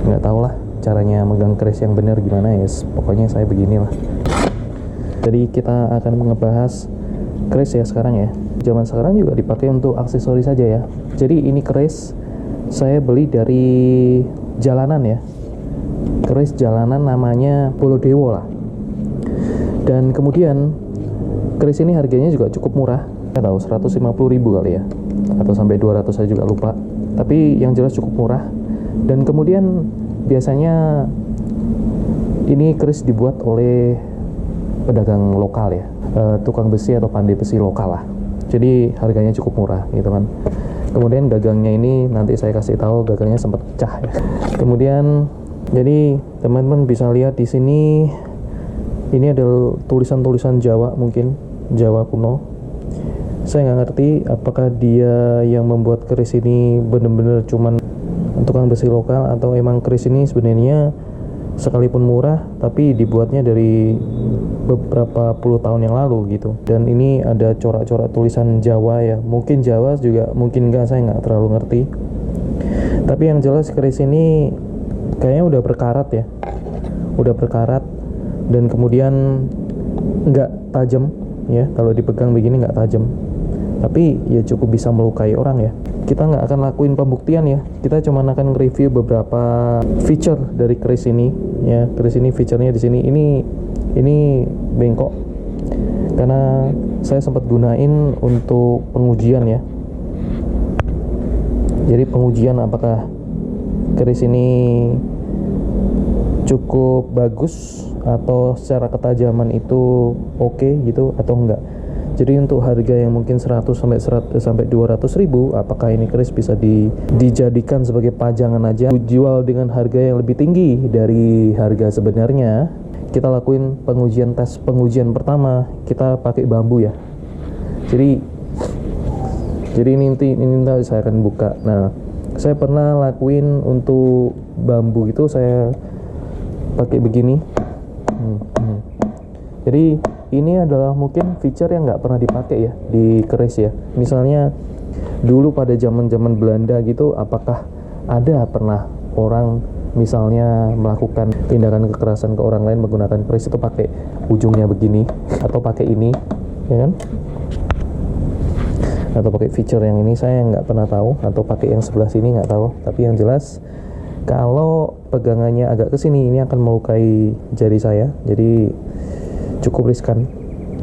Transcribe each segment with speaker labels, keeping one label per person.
Speaker 1: nggak tahu lah caranya megang keris yang benar gimana ya, pokoknya saya beginilah. Jadi kita akan ngebahas keris ya sekarang ya. Zaman sekarang juga dipakai untuk aksesori saja ya. Jadi ini keris saya beli dari jalanan ya, keris jalanan namanya Bolodewo lah. Dan kemudian keris ini harganya juga cukup murah, saya tahu 150.000 kali ya, atau sampai 200 saya juga lupa, tapi yang jelas cukup murah. Dan kemudian biasanya ini keris dibuat oleh pedagang lokal ya, tukang besi atau pandai besi lokal lah. Jadi harganya cukup murah gitu kan. Kemudian gagangnya ini nanti saya kasih tahu, gagangnya sempat pecah ya. Kemudian jadi teman-teman bisa lihat di sini, ini ada tulisan-tulisan Jawa, mungkin Jawa kuno. Saya nggak ngerti apakah dia yang membuat keris ini benar-benar cuman tukang besi lokal, atau emang keris ini sebenarnya sekalipun murah tapi dibuatnya dari beberapa puluh tahun yang lalu gitu. Dan ini ada corak-corak tulisan Jawa ya, mungkin Jawa juga, mungkin enggak, saya nggak terlalu ngerti. Tapi yang jelas keris ini kayaknya udah berkarat ya, udah berkarat, dan kemudian nggak tajam ya, kalau dipegang begini nggak tajam, tapi ya cukup bisa melukai orang ya. Kita nggak akan lakuin pembuktian ya, kita cuma akan review beberapa feature dari keris ini ya. Keris ini featurenya di sini, ini bengkok karena saya sempat gunain untuk pengujian ya. Jadi pengujian apakah keris ini cukup bagus atau secara ketajaman itu oke gitu atau enggak. Jadi untuk harga yang mungkin 100 sampai 200.000, apakah ini keris bisa dijadikan sebagai pajangan aja, dijual dengan harga yang lebih tinggi dari harga sebenarnya? Kita lakuin tes pengujian pertama, kita pakai bambu ya. Jadi ini nanti saya akan buka. Nah, saya pernah lakuin untuk bambu itu, saya pakai begini. Jadi ini adalah mungkin feature yang nggak pernah dipakai ya di keris ya. Misalnya dulu pada zaman Belanda gitu, apakah ada pernah orang misalnya melakukan tindakan kekerasan ke orang lain menggunakan keris itu pakai ujungnya begini, atau pakai ini ya kan, atau pakai feature yang ini, saya nggak pernah tahu, atau pakai yang sebelah sini nggak tahu. Tapi yang jelas kalau pegangannya agak ke sini, ini akan melukai jari saya, jadi cukup riskan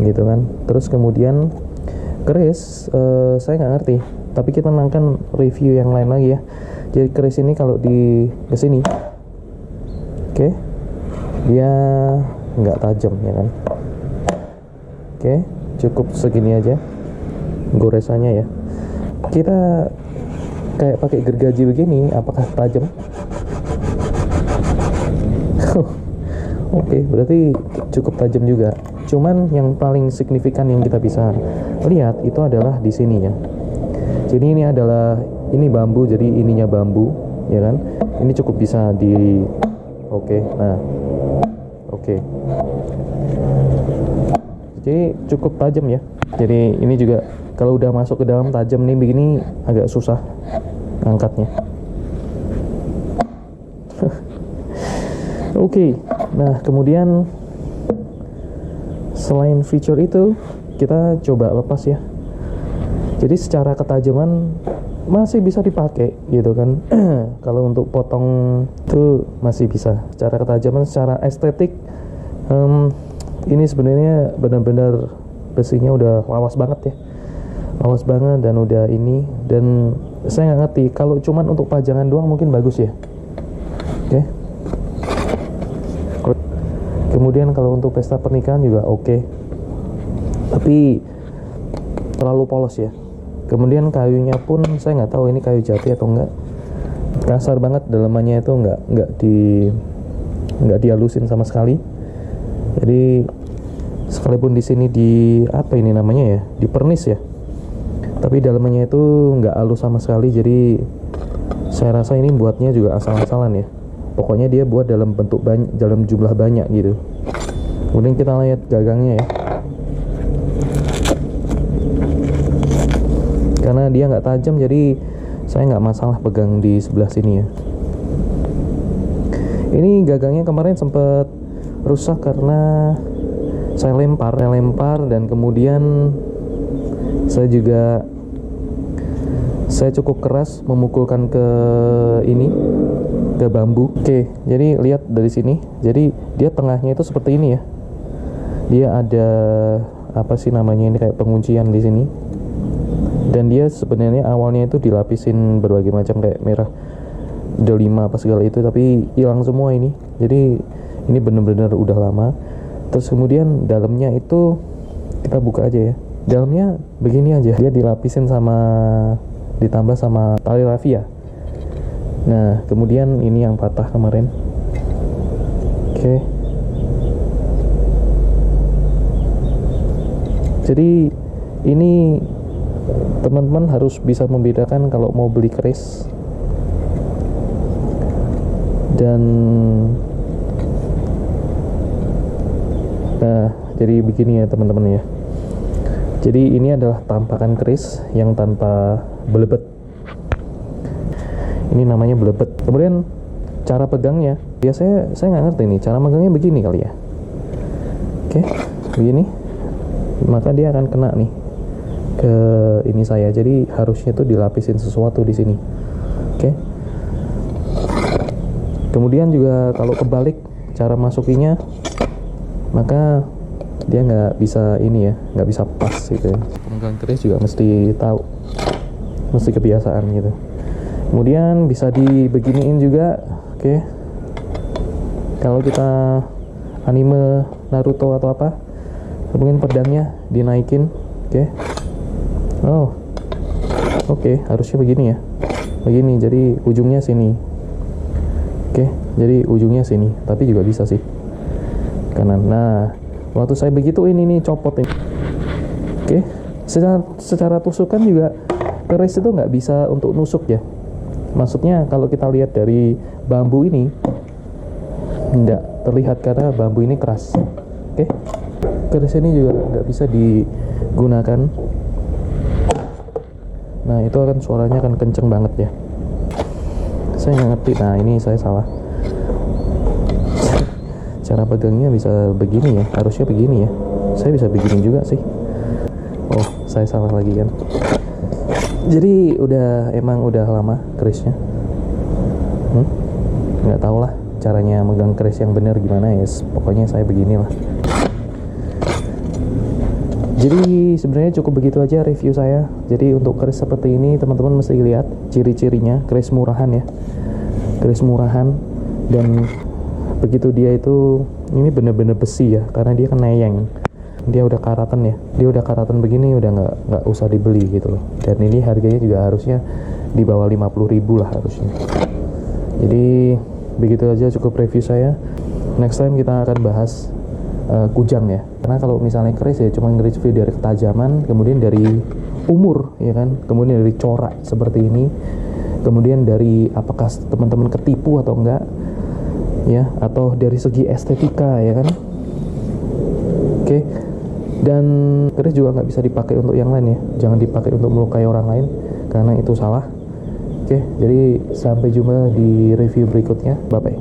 Speaker 1: gitu kan. Terus kemudian keris saya nggak ngerti, tapi kita akan review yang lain lagi ya. Jadi keris ini kalau di kesini, oke, dia nggak tajam ya kan. Oke, cukup segini aja goresannya ya. Kita kayak pakai gergaji begini, apakah tajam? Oke, berarti cukup tajam juga. Cuman yang paling signifikan yang kita bisa lihat itu adalah di sini ya. Jadi ini bambu, jadi ininya bambu ya kan. Ini cukup bisa oke. Jadi cukup tajam ya. Jadi ini juga kalau udah masuk ke dalam tajam nih begini, agak susah angkatnya. Oke. Nah, kemudian selain feature itu, kita coba lepas ya. Jadi secara ketajaman masih bisa dipakai gitu kan. Kalau untuk potong itu masih bisa. Secara ketajaman, secara estetik, ini sebenarnya benar-benar besinya udah lawas banget ya, lawas banget, dan udah ini. Dan saya nggak ngerti, kalau cuman untuk pajangan doang mungkin bagus ya. Oke. Kemudian kalau untuk pesta pernikahan juga oke, tapi terlalu polos ya. Kemudian kayunya pun saya nggak tahu ini kayu jati atau enggak, kasar banget, dalamannya itu nggak dihalusin sama sekali. Jadi sekalipun di sini apa ini namanya ya, dipernis ya, tapi dalamannya itu nggak halus sama sekali. Jadi saya rasa ini buatnya juga asal-asalan ya. Pokoknya dia buat dalam bentuk banyak, dalam jumlah banyak gitu. Kemudian kita lihat gagangnya ya. Karena dia nggak tajam, jadi saya nggak masalah pegang di sebelah sini ya. Ini gagangnya kemarin sempat rusak karena saya lempar dan kemudian saya cukup keras memukulkan ke bambu. Oke, jadi lihat dari sini. Jadi dia tengahnya itu seperti ini ya. Dia ada apa sih namanya ini, kayak penguncian di sini. Dan dia sebenarnya awalnya itu dilapisin berbagai macam kayak merah D5 apa segala itu, tapi hilang semua ini. Jadi ini bener-bener udah lama. Terus kemudian dalamnya itu kita buka aja ya. Dalamnya begini aja. Dia dilapisin ditambah sama tali rafia. Nah, kemudian ini yang patah kemarin. Oke. Jadi ini teman-teman harus bisa membedakan kalau mau beli keris. Dan nah, jadi begini ya teman-teman ya. Jadi ini adalah tampakan keris yang tanpa belebet. Ini namanya belebet. Kemudian cara pegangnya, biasanya saya nggak ngerti nih, cara megangnya begini kali ya. Oke, begini. Maka dia akan kena nih ke ini saya. Jadi harusnya tuh dilapisin sesuatu di sini. Oke. Kemudian juga kalau kebalik cara masukinya, maka dia nggak bisa ini ya, nggak bisa pas gitu ya. Pemegang keris juga mesti tahu, mesti kebiasaan gitu. Kemudian bisa dibeginiin juga. Oke. Kalau kita anime Naruto atau apa, mungkin pedangnya dinaikin. Oke. Oh, oke, harusnya begini ya, begini. Jadi ujungnya sini. Oke, jadi ujungnya sini, tapi juga bisa sih kanan. Nah, waktu saya begituin ini copot ini. Oke, secara tusukan juga keris itu nggak bisa untuk nusuk ya. Maksudnya kalau kita lihat dari bambu ini nggak terlihat karena bambu ini keras. Oke, keris ini juga nggak bisa digunakan. Nah, itu akan suaranya akan kenceng banget ya. Saya nggak ngerti. Nah, ini saya salah. Cara pegangnya bisa begini ya, harusnya begini ya. Saya bisa begini juga sih. Oh, saya salah lagi kan. Jadi emang udah lama kerisnya. Nggak tahu lah caranya megang keris yang benar gimana ya. Pokoknya saya beginilah. Jadi sebenarnya cukup begitu aja review saya. Jadi untuk keris seperti ini teman-teman mesti lihat ciri-cirinya. Keris murahan ya, keris murahan. Dan begitu dia itu, ini bener-bener besi ya, karena dia kan neyeng, dia udah karatan ya, dia udah karatan begini udah nggak usah dibeli gitu loh. Dan ini harganya juga harusnya di bawah 50.000 lah harusnya. Jadi begitu aja cukup review saya. Next time kita akan bahas kujang ya, karena kalau misalnya keris ya cuma nge-review dari ketajaman, kemudian dari umur ya kan, kemudian dari corak seperti ini, kemudian dari apakah teman-teman ketipu atau enggak ya, atau dari segi estetika ya kan. Oke. Dan keris juga nggak bisa dipakai untuk yang lain ya, jangan dipakai untuk melukai orang lain karena itu salah. Oke, jadi sampai jumpa di review berikutnya. Bye bye.